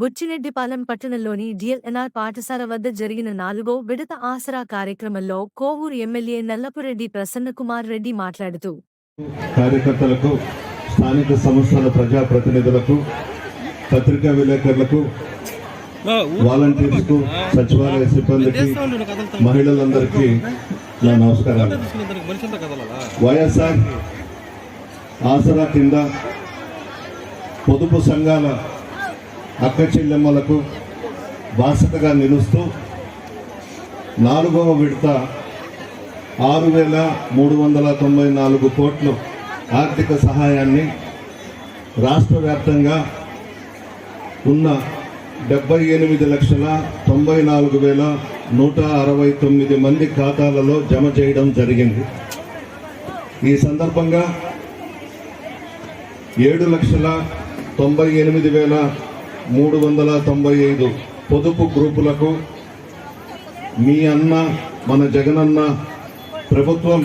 బుచ్చిరెడ్డిపాలెం పట్టణంలోని డిఎల్ఎన్ఆర్ పాఠశాల వద్ద జరిగిన 4వ విడత ఆసరా కార్యక్రమంలో కోవూరు ఎమ్మెల్యే నల్లపురెడ్డి ప్రసన్నకుమార్ రెడ్డి మాట్లాడుతూ కార్యకర్తలకు, స్థానిక సంస్థల ప్రజాప్రతినిధులకు, పత్రికా విలేకరులకు, వాలంటీర్స్కు, సచివాలయ సిబ్బందికి, మహిళలందరికీ నా నమస్కారాలు. వైఎస్ఆర్ ఆసరా కింద పొదుపు సంఘాల అక్క చెల్లెమ్మలకు బాసటగా నిలుస్తూ 4వ విడత 6,394 కోట్లు ఆర్థిక సహాయాన్ని రాష్ట్ర వ్యాప్తంగా ఉన్న 78,94,169 మంది ఖాతాలలో జమ చేయడం జరిగింది. ఈ సందర్భంగా 7,98,395 పొదుపు గ్రూపులకు మీ అన్న మన జగనన్న ప్రభుత్వం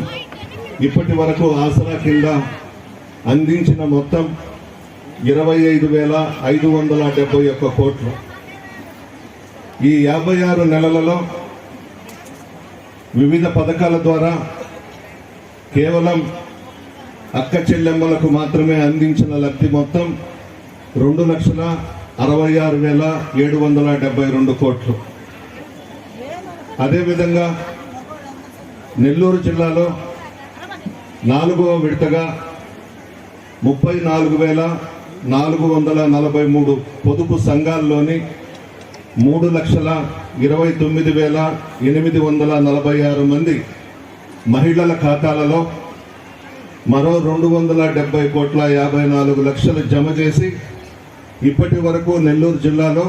ఇప్పటి వరకు ఆసరా కింద అందించిన మొత్తం 25,571 కోట్లు. ఈ 56 నెలలలో వివిధ పథకాల ద్వారా కేవలం అక్క చెల్లెమ్మలకు మాత్రమే అందించిన లబ్ధి మొత్తం 2,66,772 కోట్లు. అదేవిధంగా నెల్లూరు జిల్లాలో 4వ విడతగా 34,443 పొదుపు సంఘాల్లోని 3,29,846 మంది మహిళల ఖాతాలలో మరో 270,54 లక్షలు జమ చేసి ఇప్పటి వరకు నెల్లూరు జిల్లాలో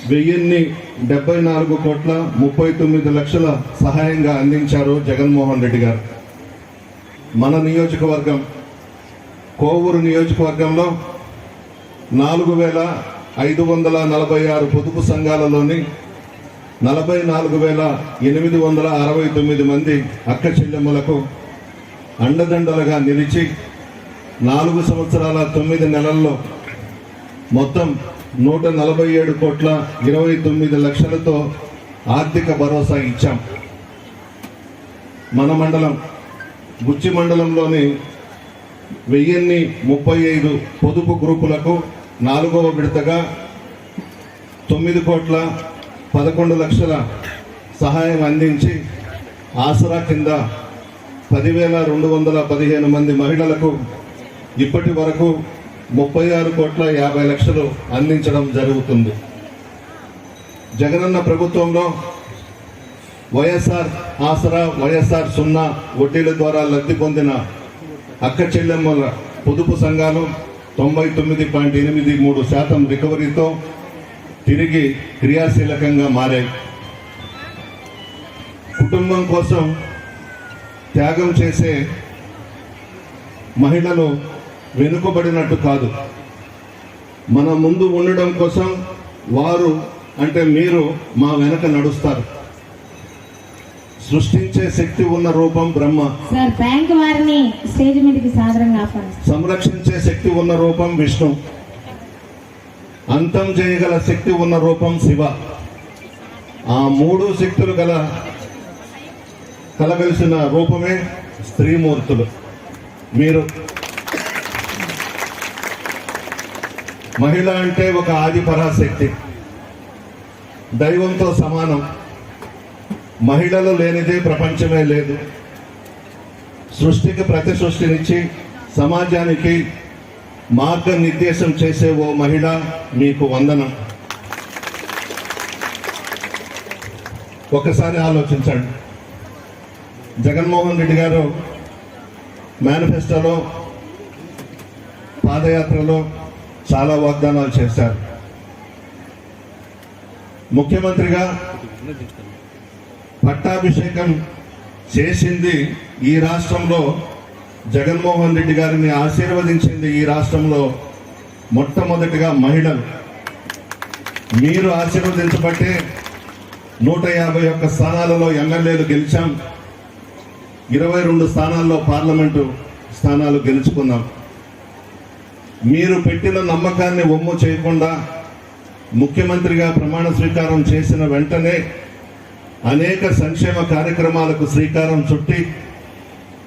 1,074,39 లక్షల సహాయంగా అందించారు జగన్మోహన్ రెడ్డి గారు. మన నియోజకవర్గం కోవూరు నియోజకవర్గంలో 4,546 పొదుపు సంఘాలలోని 44,869 మంది అక్క చెల్లెమ్మలకు అండదండలుగా నిలిచి 4 సంవత్సరాల 9 నెలల్లో మొత్తం 147,29 లక్షలతో ఆర్థిక భరోసా ఇచ్చాం. మన మండలం బుచ్చి మండలంలోని 1,035 పొదుపు గ్రూపులకు 4వ విడతగా 9,11 లక్షల సహాయం అందించి ఆసరా కింద 10,215 మంది మహిళలకు ఇప్పటి వరకు 36,50 లక్షలు అందించడం జరుగుతుంది. జగనన్న ప్రభుత్వంలో వైఎస్ఆర్ ఆసరా, వైఎస్ఆర్ 0 వడ్డీల ద్వారా లబ్ధి పొందిన అక్క చెల్లెమ్మల పొదుపు సంఘాలు 99.83% రికవరీతో తిరిగి క్రియాశీలకంగా మారాయి. కుటుంబం కోసం త్యాగం చేసే మహిళలు వెనుకబడినట్టు కాదు, మన ముందు ఉండడం కోసం వారు అంటే మీరు మా వెనక నడుస్తారు. సృష్టించే శక్తి ఉన్న రూపం బ్రహ్మ, సంరక్షించే శక్తి ఉన్న రూపం విష్ణు, అంతం చేయగల శక్తి ఉన్న రూపం శివ. ఆ 3 శక్తులు కలగలిసిన రూపమే స్త్రీమూర్తులు. మీరు మహిళ అంటే ఒక ఆది పరాశక్తి, దైవంతో సమానం. మహిళలు లేనిదే ప్రపంచమే లేదు. సృష్టికి ప్రతి సృష్టినిచ్చి సమాజానికి మార్గనిర్దేశం చేసే ఓ మహిళ, మీకు వందనం. ఒకసారి ఆలోచించండి. జగన్మోహన్ రెడ్డి గారు మేనిఫెస్టోలో, పాదయాత్రలో చాలా వాగ్దానాలు చేశారు. ముఖ్యమంత్రిగా పట్టాభిషేకం చేసింది ఈ రాష్ట్రంలో, జగన్మోహన్ రెడ్డి గారిని ఆశీర్వదించింది ఈ రాష్ట్రంలో మొట్టమొదటిగా మహిళలు. మీరు ఆశీర్వదించబట్టే 151 స్థానాలలో ఎమ్మెల్యేలు గెలిచాం, 22 స్థానాల్లో పార్లమెంటు స్థానాలు గెలుచుకున్నాం. మీరు పెట్టిన నమ్మకాన్ని వమ్ము చేయకుండా ముఖ్యమంత్రిగా ప్రమాణ స్వీకారం చేసిన వెంటనే అనేక సంక్షేమ కార్యక్రమాలకు శ్రీకారం చుట్టి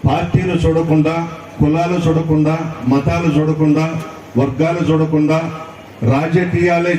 పార్టీలు చూడకుండా, కులాలు చూడకుండా, మతాలు చూడకుండా, వర్గాలు చూడకుండా రాజకీయాలే